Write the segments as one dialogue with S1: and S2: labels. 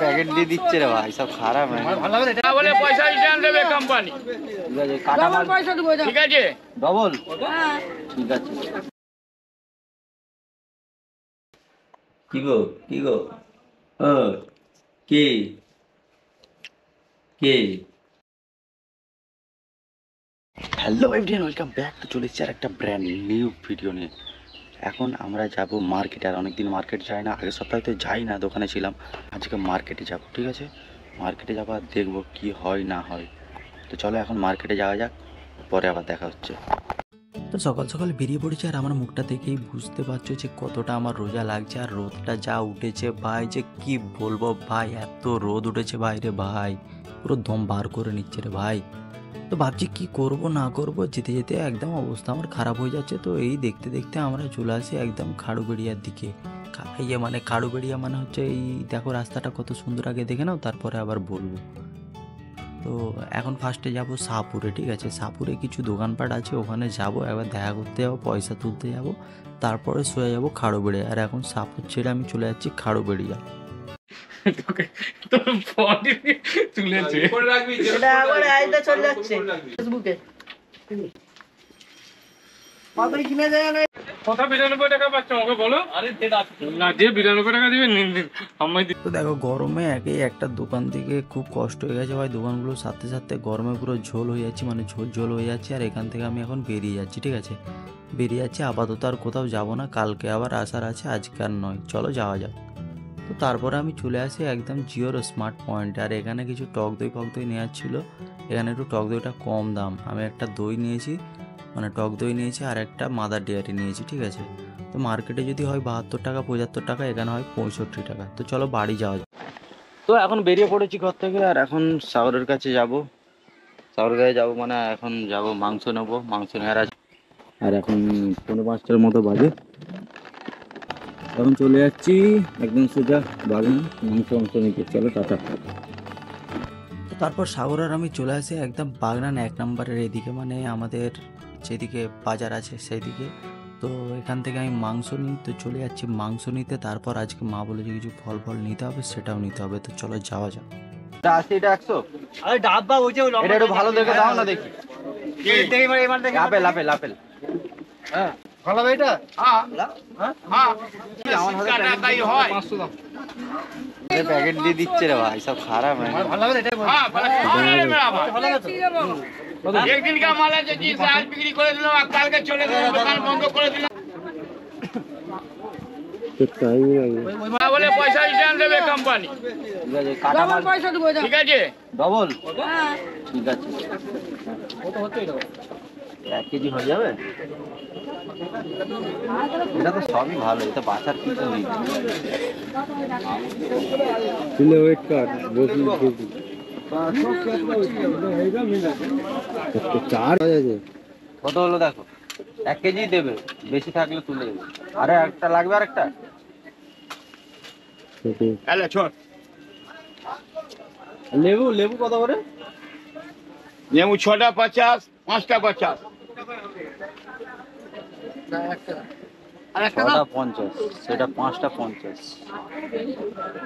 S1: Packet দিয়ে দিচ্ছে রে ভাই, সব খারাপ হয়
S2: না বলে পয়সা রিটার্ন দেবে কোম্পানি।
S1: ঠিক আছে, কাটা মাল
S3: পয়সা দেবো।
S2: ঠিক আছে
S1: ডবল।
S3: হ্যাঁ।
S1: ঠিক আছে। কি গো কি গো, ও কি কি হ্যালো এভরিওয়ান, ওয়েলকাম ব্যাক। তো চলে এসেছি আর একটা ব্র্যান্ড নিউ ভিডিও নিয়ে। এখন আমরা যাব মার্কেটে, আর অনেকদিন মার্কেট যাই না, আগের সপ্তাহে তো যাই না, দোকানে ছিলাম। আজকে মার্কেটে যাব, ঠিক আছে? মার্কেটে যাবো আর দেখবো কি হয় না হয়। তো চলো এখন মার্কেটে যাওয়া যাক, পরে আবার দেখা হচ্ছে। তো সকাল সকাল বেরিয়ে পড়েছে, আর আমার মুখটা দেখেই বুঝতে পারছো যে কতটা আমার রোজা লাগছে। আর রোদটা যা উঠেছে ভাই, যে কি বলবো ভাই, এত রোদ উঠেছে বাইরে ভাই, পুরো দম বার করে নিচ্ছে রে ভাই। তো ভাবছি কি করব না করব, যেতে যেতে একদম অবস্থা আমার খারাপ হয়ে যাচ্ছে। তো এই দেখতে দেখতে আমরা চলে আসি একদম খাড়ুবেড়িয়ার দিকে। খাড়ুবেড়িয়া মানে হচ্ছে এই দেখো রাস্তাটা কত সুন্দর, আগে দেখে নাও তারপরে আবার বলবো। তো এখন ফার্স্টে যাব শাহপুরে, ঠিক আছে? শাহপুরে কিছু দোকানপাট আছে, ওখানে যাব, একবার দেখা করতে যাবো, পয়সা তুলতে যাব, তারপরে সোজা যাবো খাড়ুবেড়িয়া। আর এখন শাহপুর ছেড়ে আমি চলে যাচ্ছি খাড়ুবেড়িয়া।
S2: তুলেছে
S3: এটা আবার আইটা চলে যাচ্ছে ফেসবুকে। কতই কিনে দেয় না?
S2: কথা 92 টাকা পাচ্ছ, আমাকে বলো। আরে না, যে 92 টাকা দিবে নিন দিন।
S1: তো দেখো গরমে একেই একটা দোকান থেকে খুব কষ্ট হয়ে গেছে ভাই, দোকানগুলো সাথে সাথে গরমে পুরো ঝোল হয়ে যাচ্ছে, মানে ঝোল ঝোল হয়ে যাচ্ছে। আর এখান থেকে আমি এখন বেরিয়ে যাচ্ছি, ঠিক আছে? বেরিয়ে যাচ্ছি, আপাতত আর কোথাও যাব না, কালকে আবার আসার আছে, আজকে আর নয়, চলো যাওয়া যাক। তো তারপরে আমি চলে আসি একদম জিওর স্মার্ট পয়েন্টে। আর এখানে কিছু টক দই নেওয়ার ছিল, এখানে একটু টক দইটা কম দাম। আমি একটা দই নিয়েছি, মানে টক দই নিয়েছি, আর একটা মাদার ডেয়ারি নিয়েছি, ঠিক আছে? তো মার্কেটে যদি হয় 72 টাকা 75 টাকা, এখানে হয় 65 টাকা। তো চলো বাড়ি যাওয়া যাক। তো এখন বেরিয়ে পড়েছি ঘর থেকে, আর এখন সাগরের কাছে যাব। সাগরের কাছে যাবো মানে এখন যাব মাংস নেবো, মাংস নেওয়ার আছে। আর এখন 4:45 মতো বাজে, এখন চলে যাচ্ছি একদম সোজা বাগান মাংস নিতে। চলো টাটা। তো তারপর সাগর আর আমি চলে আসি একদম বাগনান 1 নম্বরের এদিকে, মানে আমাদের যেদিকে বাজার আছে সেই দিকে। তো এখান থেকে আমি মাংস নিই, তো চলে যাচ্ছি মাংস নিতে। তারপর আজকে মা বলেছে কিছু ফল নিতে হবে, সেটাও নিতে হবে। তো চলো যাওয়া যাক। এটা 80, এটা 100।
S3: আরে ডাব্বা ওই যে
S1: এটা একটু ভালো দেখে দাও না দেখি। আপেল।
S3: হ্যাঁ ভালো হবে এটা।
S2: হ্যাঁ হ্যাঁ
S1: আমার হাতে
S2: টাকাই হয়।
S1: প্যাকেট দিয়ে দিচ্ছে রে ভাই, সব খারাপ হয়।
S3: ভালো হবে এটাই বল।
S2: হ্যাঁ
S3: ভালো হবে।
S2: একদিন কা মাল আছে, জিনিস আজ বিক্রি করে দিলাম, আর কালকে চলে দিলাম, দোকান বন্ধ করে দিলাম। না বলে পয়সা রিটার্ন দেবে কোম্পানি।
S1: ঠিক আছে, কাটা মাল
S3: পয়সা দেবো।
S2: ঠিক আছে
S1: ডবল।
S3: হ্যাঁ।
S1: ঠিক আছে, 1 কেজি হয়ে যাবে। এটা তো সবই ভালো, এটা বাঁচার কিছু নেই।
S4: ওয়েট কার্ড
S1: কত হলো দেখো, 1 কেজি দেবে, বেশি থাকলে তুলে দেবে। আরে একটা লাগবে, আর একটা
S2: ছোট
S1: লেবু কত করে?
S2: লেবু 6টা 50, 5টা 50।
S3: আর একটা
S1: 6টা 50, সেটা 5টা 50।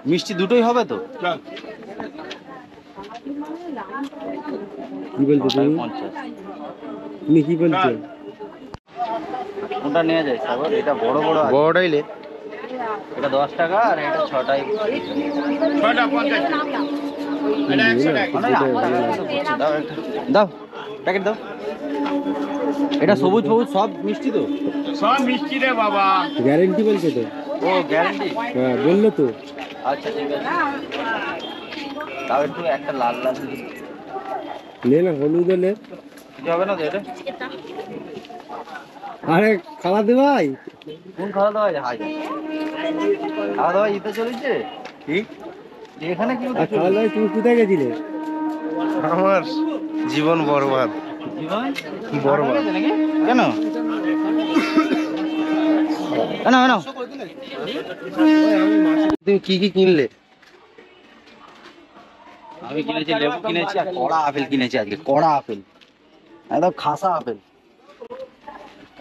S1: মিষ্টি দুটোই হবে তো?
S2: চল
S4: কি বলছো
S1: 50।
S4: তুমি কি বলছো?
S1: কোনটা নিয়ে যায় সাগর? এটা বড় আছে।
S4: বড়টাই লে।
S1: এটা 10 টাকা, আর এটা 6টাই।
S2: 6টা 50, এটা 100 টাকা।
S1: দাও একটা, দাও প্যাকেট দাও। এটা সবুজ সব মিষ্টি তো?
S2: সব মিষ্টি রে বাবা।
S4: গ্যারেন্টি বলছে তো?
S1: ও গ্যারান্টি।
S4: হ্যাঁ বললো তো।
S1: আচ্ছা ঠিক আছে, তাও একটু একটা লাল দিন।
S4: লে না, হলুদ লে।
S1: কিছু হবে না তো এটা?
S4: আরে খাওয়া দে ভাই।
S1: কোন খাওয়া দাওয়া? খাওয়া দাওয়া ইতে চলেছে কি এখানে? কি
S4: আর খাওয়া দাওয়া তুমি কোথায় গেছিলে?
S5: আমার জীবন বরবাদ।
S1: জীবন
S5: বরবাদ
S1: নাকি? কেন কেন কেন?
S4: তুমি কি কিনলে?
S1: আমি কিনেছি লেবু কিনেছি, আর কড়া আপেল কিনেছি আজকে। কড়া আপেল, একদম খাসা আপেল।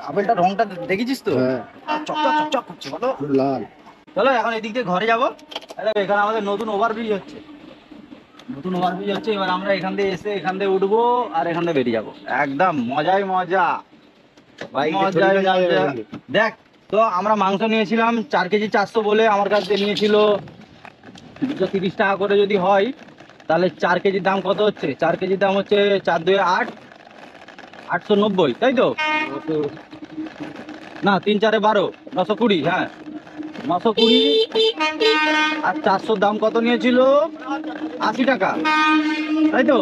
S1: আপেলটা রংটা দেখেছিস তো?
S4: হ্যাঁ
S1: চকচক করছে, বলো।
S4: লাল।
S6: চলো এখন এদিক দিয়ে ঘরে যাবো। এখানে আমাদের নতুন ওভারব্রিজ হচ্ছে, এবার আমরা এখান দিয়ে এসে এখান দিয়ে উঠবো আর এখান দিয়ে বেরিয়ে যাবো। একদম মজাই মজা, মজাই মজা। দেখ তো আমরা মাংস নিয়েছিলাম 4 কেজি 400 বলে, আমার কাছে নিয়েছিল 230 টাকা করে। যদি হয় তাহলে 4 কেজির দাম কত হচ্ছে? 4 কেজির দাম হচ্ছে 4 2 8, 890, তাই তো না? 3 4 12, 920। হ্যাঁ 920 আর 400 দাম কত নিয়েছিল? 80 টাকা, তাই তো?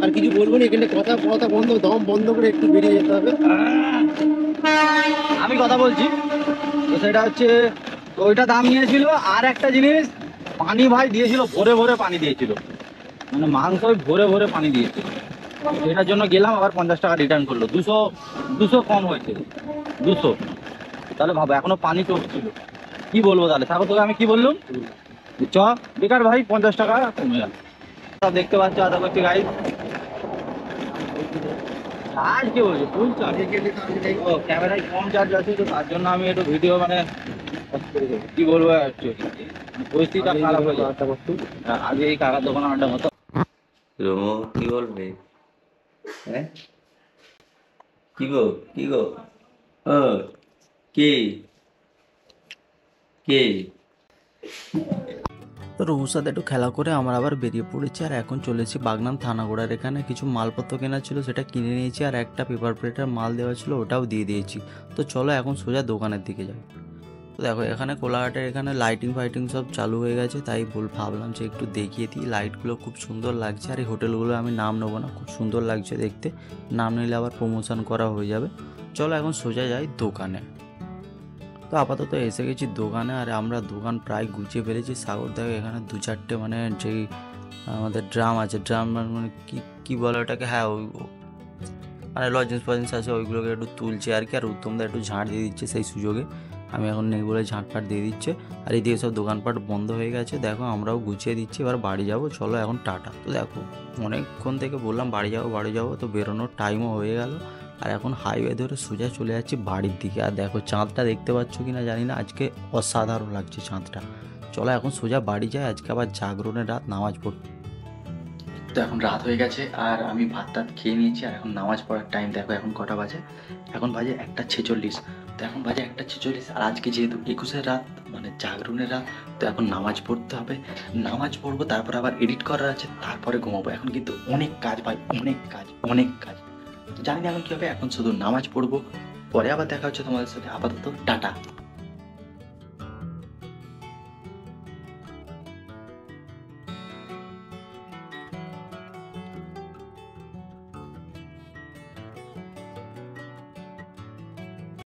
S4: আর কিছু বলবো না, এখানে কথা কথা বন্ধ, দম বন্ধ করে একটু বেরিয়ে যেতে হবে।
S6: আমি কথা বলছি তো, সেটা হচ্ছে ওইটা দাম নিয়েছিল। আর একটা জিনিস, পানি ভাই দিয়েছিল, ভরে ভরে পানি দিয়েছিল, মানে মাংস ভরে ভরে পানি দিয়েছিল। এটার জন্য গেলাম, আবার 50 টাকা রিটার্ন করলো। 200 কম হয়েছে, 200। তাহলে ভাবো এখনো পানি টপছিল। কি বলবো তাহলে? তারপর তোকে আমি কি বললাম, চ বেকার ভাই 50 টাকা কমে গেল। দেখতে পাচ্ছ আশা করছি গাইস, চার্জ কি বলছে, ফুল চার্জ। ও ক্যামেরায় কম চার্জ আছে তো, তার জন্য আমি একটু ভিডিও মানে কি বলবো, পরিস্থিতিটা খারাপ হয়ে যায়। আগে এই কাকার দোকানে আড্ডা হতো।
S7: রোমো কি বলবে? হ্যাঁ কি গো, কি গো, ও কে কে?
S1: তো রঘুর সাথে একটু খেলা করে আমরা আবার বেরিয়ে পড়েছি, আর এখন চলেছি বাগনান থানাগোড়ার এখানে। কিছু মালপত্র কেনা ছিল সেটা কিনে নিয়েছি, আর একটা পেপার প্লেটের মাল দেওয়া ছিল ওটাও দিয়ে দিয়েছি। তো চলো এখন সোজা দোকানের দিকে যাই। তো দেখো এখানে কোলাঘাটের এখানে লাইটিং ফাইটিং সব চালু হয়ে গেছে, তাই ভাবলাম যে একটু দেখিয়ে দিই। লাইটগুলো খুব সুন্দর লাগছে, আর এই হোটেলগুলো আমি নাম নেবো না, খুব সুন্দর লাগছে দেখতে। নাম নিলে আবার প্রমোশন করা হয়ে যাবে। চলো এখন সোজা যাই দোকানে। তো আপাতত এসে গেছি দোকানে, আর আমরা দোকান প্রায় গুছিয়ে ফেলেছি। সাগর দেখো এখানে 2-4টে মানে যেই আমাদের ড্রাম আছে, ড্রাম মানে কি বলে ওটাকে, হ্যাঁ ওই মানে লজেন্স ফজেন্স আছে, ওইগুলোকে একটু তুলছে আর কি। আর উত্তমদা একটু ঝাঁট দিয়ে দিচ্ছে সেই সুযোগে, আমি এখন নেই বলে ঝাঁটপাট দিয়ে দিচ্ছে। আর এইদিকে সব দোকানপাট বন্ধ হয়ে গেছে। দেখো আমরাও গুছিয়ে দিচ্ছি, এবার বাড়ি যাব। চলো এখন টাটা। তো দেখো অনেকক্ষণ থেকে বললাম বাড়ি যাবো, তো বেরোনোর টাইমও হয়ে গেল। আর এখন হাইওয়ে ধরে সোজা চলে যাচ্ছি বাড়ির দিকে। আর দেখো চাঁদটা দেখতে পাচ্ছ কি না জানি না, আজকে অসাধারণ লাগছে চাঁদটা। চলো এখন সোজা বাড়ি যাই, আজকে আবার জাগরণের রাত, নামাজ পড়তে। তো এখন রাত হয়ে গেছে, আর আমি ভাত টাত খেয়ে নিয়েছি, আর এখন নামাজ পড়ার টাইম। দেখো এখন কটা বাজে, এখন বাজে 1:46। তো এখন বাজে 1:46, আর আজকে যেহেতু 21-এর রাত মানে জাগরণের রাত, তো এখন নামাজ পড়তে হবে। নামাজ পড়বো, তারপর আবার এডিট করার আছে, তারপরে ঘুমাবো। এখন কিন্তু অনেক কাজ ভাই, অনেক কাজ। তো জানি না এখন কী হবে, এখন শুধু নামাজ পড়বো, পরে আবার দেখা হচ্ছে তোমাদের সাথে। আপাতত টাটা।